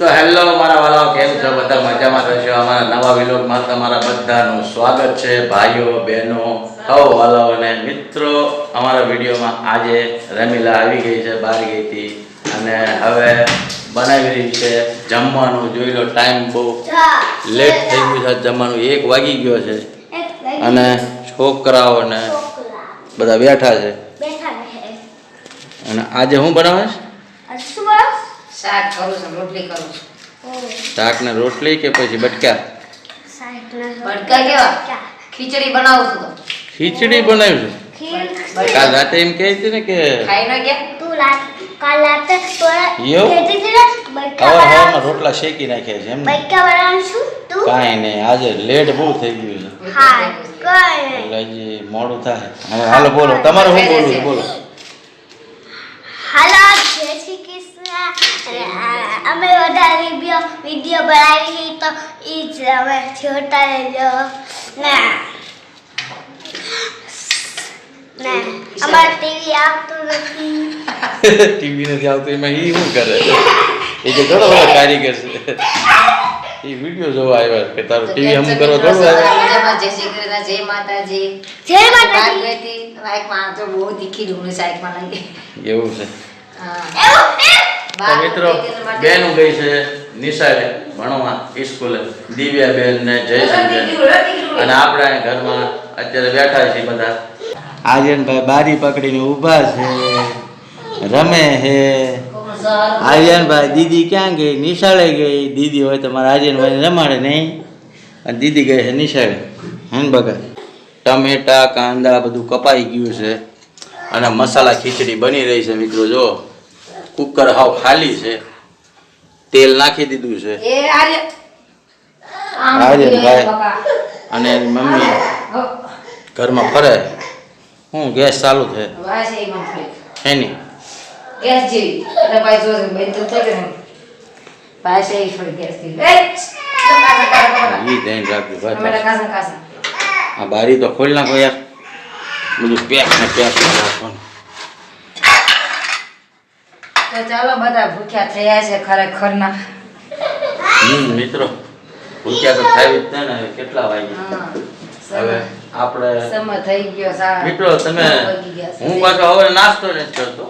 તો હેલો મારા વાલાઓ, કેમ છો? બધા મજામાં થશો? અમારા નવા વિલોગમાં તમારા બધાનું સ્વાગત છે. ભાઈઓ, બહેનો, સૌ વાલાઓ અને મિત્રો, અમારા વિડીયોમાં આજે રમીલા આવી ગઈ છે, બહાર ગઈ હતી અને હવે બનાવી રહી છે જમવાનું. જોઈ લો, ટાઈમ બહુ લેટ થઈ ગયું છે, જમવાનું 1 વાગી ગયો છે અને છોકરાઓ ને બધા બેઠા છે. અને આજે હું બનાવીશ? શાક કરું છું, રોટલી કરું છું. શાક ને રોટલી કે પછી બટકા? બટકા કેવા? ખીચડી બનાવું છું. ખીચડી બનાવી છે. કાલ રાતે એમ કહે છે ને કે ખાઈ ન ગયા કાલ રાતે હવામાં રોટલા શેકી નાખ્યા છે એમ ને? કાંઈ નહીં, આજે લેટ બહુ થઈ ગયું છે એટલે હજી મોડું થાય. હવે હાલો બોલો, તમારે શું બોલવું છે બોલો. હાલો, જય શ્રી કૃષ્ણ. અમે બધા વિડીયો બનાવી તો ઈ જ અમે જોતા રહેજો ને અમારે ટીવી આવતું નથી. ટીવી નથી આવતું એમાં એ શું કરે? એ કે થોડો બધો કારીગર છે, એ વિડીયો જોવા આવ્યા કે તારું ટીવી હમ કરવા થોડું આવ્યા. જય શ્રી કૃષ્ણ, જય માતાજી. જય માતાજી. ગઈ હતી લાઈકમાં તો બહુ તીખી ડુંગળી સાઈકમાં લાગી. એવું છે. હા, તો મિત્રો, બેન ગઈ છે નિશાળે ભણવા સ્કૂલે, દિવ્યા બેન ને જયશ્રી બેન, અને આપણા ઘરમાં અત્યારે બેઠા છે બધા. આર્યનભાઈ બારી પકડીને ઊભા છે, રમે છે. આર્યનભાઈ દીદી ક્યાં ગઈ? નિશાળે ગઈ. દીદી હોય તો મારા આર્યનભાઈને રમાડે નહીં, અને દીદી ગઈ છે નિશાળે. હે બગા, ટમેટા કાંદા બધું કપાઈ ગયું છે અને મસાલા ખીચડી બની રહી છે. મિત્રો જો, કુકર હાવ ખાલી છે, તેલ નાખી દીધું છે. એ આર્યનભાઈ અને એની મમ્મી ઘરમાં ફરે. હું ગેસ ચાલુ છે એની ગેસ જેવી એટલે ભાઈ જો બેન તો થઈ ગયું ભાઈ છે થોડી ગેસ જેવી. એ ઈ ધ્યાન રાખજો ભાઈ. ટમેટા કાસા કાસા. આ બારી તો ખોલી નાખો યાર, બધું પેક ને પેક રાખવાનું. તો ચાલો, બધા ભૂખ્યા થયા છે ખરેખર ના. મિત્રો, ભૂખ્યા તો થાય જ ને. હવે કેટલા વાગે? હવે આપણે સમય થઈ ગયો સારા. મિત્રો તમે, હું પાછો હવે નાસ્તો નથી કરતો.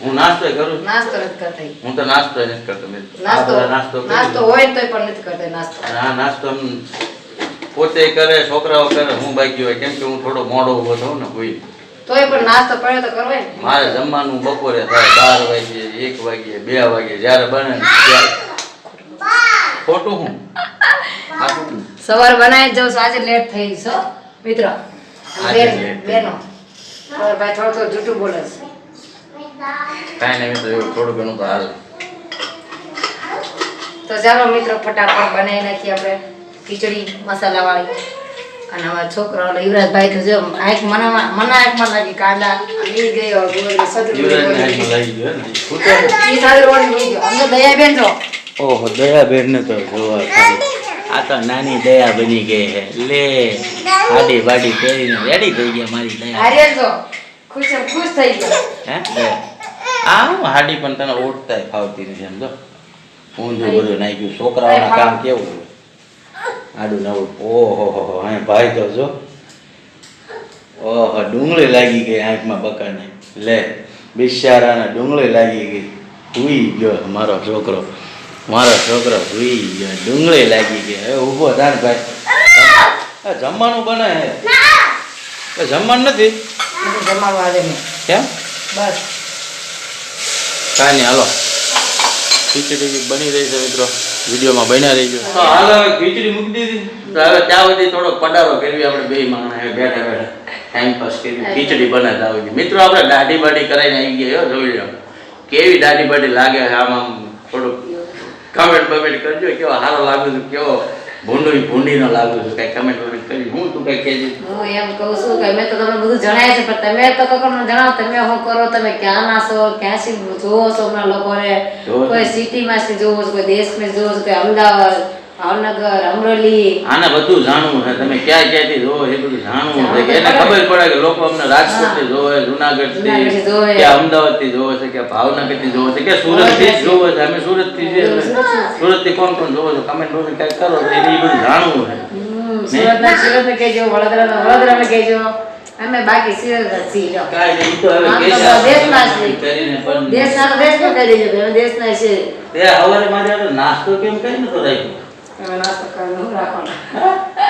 હું નાસ્તો કરું છું. નાસ્તો નથી કરતા. હું તો નાસ્તો નથી કરતો મિત્રો. નાસ્તો નાસ્તો નાસ્તો હોય તોય પણ નથી કરતા નાસ્તો. આ નાસ્તો પોતે કરે, છોકરાઓ કરે, હું બાકી હોય. કેમ કે હું થોડો મોડો ઉભો થઉં ને કોઈ, તોય પણ નાસ્તો પડ્યો તો કરવો ને. મારે જમવાનું બપોરે થાય 12 વાગે, 1 વાગે, 2 વાગે, જ્યારે બને ને ત્યારે. ખોટું હું સવાર બનાવી જાઉં છું. આજે લેટ થઈ છે મિત્રો. આજે late થઈ. બેનો ભાઈ થોડું જૂઠું બોલે છે. કાંઈ નહીં મિત્રો, એવું થોડું ઘણું તો હાલ. તો ચાલો મિત્રો, ફટાફટ બનાવી નાખીએ આપણે ખીચડી મસાલાવાળી. અને અમારા છોકરાઓ યુવરાજભાઈ તો જો આંખમાં લાગી કાંદા એ ગયો યુવરાજને હાથમાં લાગી ગયો ને. અમને દયાબેન જો ઓહો, દયાબેન ને તો જોવા ખાલી. આ તો નાની દયા બની ગઈ છે. લે, આડી બાડી પહેરીને રેડી થઈ ગયા મારી દયા. આર્યન જો ખુશ થઈ ગયો. હે દયા, આ હું હાડી પણ તને ઓળખતા ફાવતી નથી એમ. તો ઊંધું બધું નાખ્યું. છોકરાઓના કામ કેવું હોય, આડું નવું. ઓહો હો, હા ભાઈ તો જો, ઓહો, ડુંગળી લાગી ગઈ આંખમાં બકાને. લે, બિચારાને ડુંગળી લાગી ગઈ. હુઈ ગયો મારો છોકરો હુઈ ગયો, ડુંગળી લાગી ગઈ. હવે ઊભો થાય ભાઈ. જમવાનું બને છે? જમવાનું નથી જમાડું આજે મેં કેમ? બસ કાંઈ નહીં, હાલો. ખીચડી બની રહી છે મિત્રો, વિડીયોમાં બન્યા રહી ગયો. હાલો, હવે ખીચડી મૂકી દીધી. તો હવે ત્યાં સુધી થોડો પડારો કરવી આપણે બે માણસ બેઠા ટાઈમ પાસ કરી. ખીચડી બને ત્યાં સુધી મિત્રો આપણે દાઢી બાઢી કરાવીને આવી ગયા. જોઈ લો કેવી દાઢી બાઢી લાગે છે. આમ થોડુંક કમેન્ટ બમેન્ટ કરજો, કેવો સારો લાગુ છું, કેવો ભૂંડીનો લાગુ છું. કઈ કમેન્ટ બમેન્ટ કરી. હું તું કઈ કહેજે. હું એમ કહું છું કે મેં તો તમને બધું જણાય છે, પણ તમે તો કોઈને જણાવો તમે શું કરો, તમે ક્યાં ના છો, ક્યાંથી જોવો છો હમણાં લોકોને. કોઈ સિટીમાંથી જોવો છો, કોઈ દેશમાં જોવો છો, કોઈ અમદાવાદ, ભાવનગર, અમરેલી. આને બધું જાણવું છે, તમે ક્યાં ક્યાંથી જોવો એ બધું જાણવું છે, કે એને ખબર પડે કે લોકો અમને રાજકોટથી જોવે, જુનાગઢથી, કે અમદાવાદથી જોવે છે, કે ભાવનગરથી જોવે છે, કે સુરતથી જ જોવે છે. અમે સુરતથી છીએ, સુરતથી કોણ કોણ જોવે છે કમેન્ટ બોમેન્ટ કંઈક કરો તો એને એ બધું જાણવું છે. સુરતને કહેજો, વડોદરાને કહેજો. અમે બાકી સુરત છીએ જો. કાંઈ નહીં, ઈ તો હવે આમ તો કેશા દેશના જ કરીને પણ દેશના તો દેશમાં કહી દેજો કે અમે દેશના છે. તે હવારે મારે આપણે નાસ્તો કેમ કઈ નતો રાખ્યો? અમે નાસ્તો કરીને હું રાખવાનો.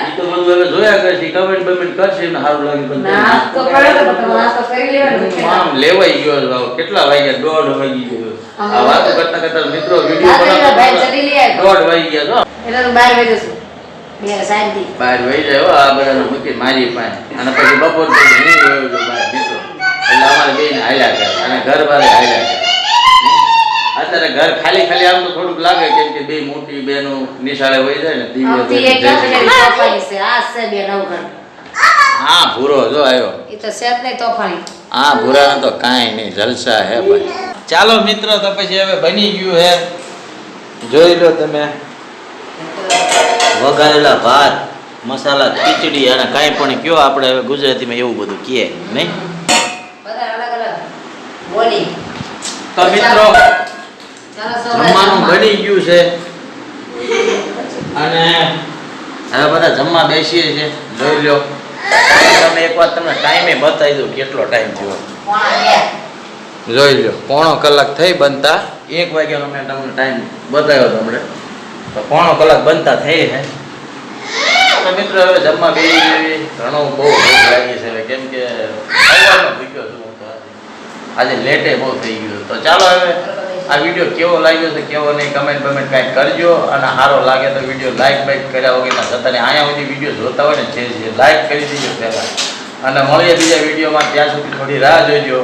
ઈ તો બધું હવે જોયા કરશે, કમેન્ટ બમેન્ટ કરશે ને સારું લાગે બધું. નાસ્તો કર્યો તો તમે નાસ્તો કરી લેવાનો. આમ લેવાઈ ગયો છે. હવે કેટલા વાગ્યા? 1:30 વાગી ગયો. આ વાતો કરતા કરતા મિત્રો વિડિયો રાત્રે ભાઈ ચડી લઈ આવ્યો. 1:30 વાગી ગયા તો એટલે તો બહાર વહી જશું. બે શાંતિ. બહાર વહી જાય હો, આ બધાને મૂકી મારી પાસે. અને પછી બપોર પછી હું વયો છું બહાર મિત્રો. એટલે અમારે બેને હાલ્યા કરે અને ઘર બારે હાલ્યા કરે. અત્યારે ઘર ખાલી ખાલી આમ તો થોડુંક લાગે, કેમ કે બે મોટી બહેનો નિશાળે વહી જાય ને આવતી એક દિવ્ય તોફાની છે. આ છે બે નવઘણ. હા ભૂરો જો આવ્યો. એ તો છે જ નહીં તોફાની. હા ભૂરાને તો કાંઈ નહીં, જલસા હે ભાઈ. ચાલો મિત્રો, તો પછી હવે બની ગયું હે, જોઈ લો તમે. વઘારેલા ભાત, મસાલા, ખીચડી અને કાંઈ પણ કયો આપણે હવે ગુજરાતીમાં એવું બધું કહે નહીં. બધા અલગ અલગ બોલી. તો મિત્રો ચાલો સૌ જમવાનું બની ગયું છે અને હવે બધા જમવા બેસીએ છીએ. જોઈ લો તમે એક વાર તમને ટાઈમે બતાવી દઉં કેટલો ટાઈમ થયો. જોઈ લો 1.5 કલાક થઈ બનતા. 1 વાગ્યાનો મેં તમને ટાઈમ બતાવ્યો તમને, તો 1.5 કલાક બનતા થઈ છે. તો મિત્રો હવે જમવા બેસી ઘણો બહુ ભૂખ લાગી છે હવે, કેમ કે સવારનો ભૂખ્યો છું હું તો આજે લેટે બહુ થઈ ગયું. તો ચાલો હવે આ વિડીયો કેવો લાગ્યો છે કેવો નહીં કમેન્ટ બમેન્ટ કાંઈક કરજો, અને સારો લાગે તો વિડીયો લાઈક બાઈક કર્યા વગરના છતાં અહીંયા સુધી વિડીયો જોતા હોય ને છે લાઈક કરી દેજો પહેલાં, અને મળીએ બીજા વિડીયોમાં. ત્યાં સુધી થોડી રાહ જોઈજો.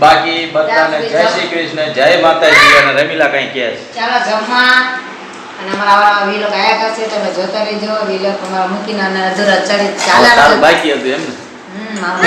બાકી બધાને જય શ્રી કૃષ્ણ, જય માતાજી. અને રમીલા કાંઈ કહે છે? ચાલો જમવા. અને અમારા વિલોક આયા કરશે, તમે જોતા રહેજો. વિલોક અમારા મૂકીને અને અધૂરા ચડી ચાલે. બાકી હતું એમ ને? મારું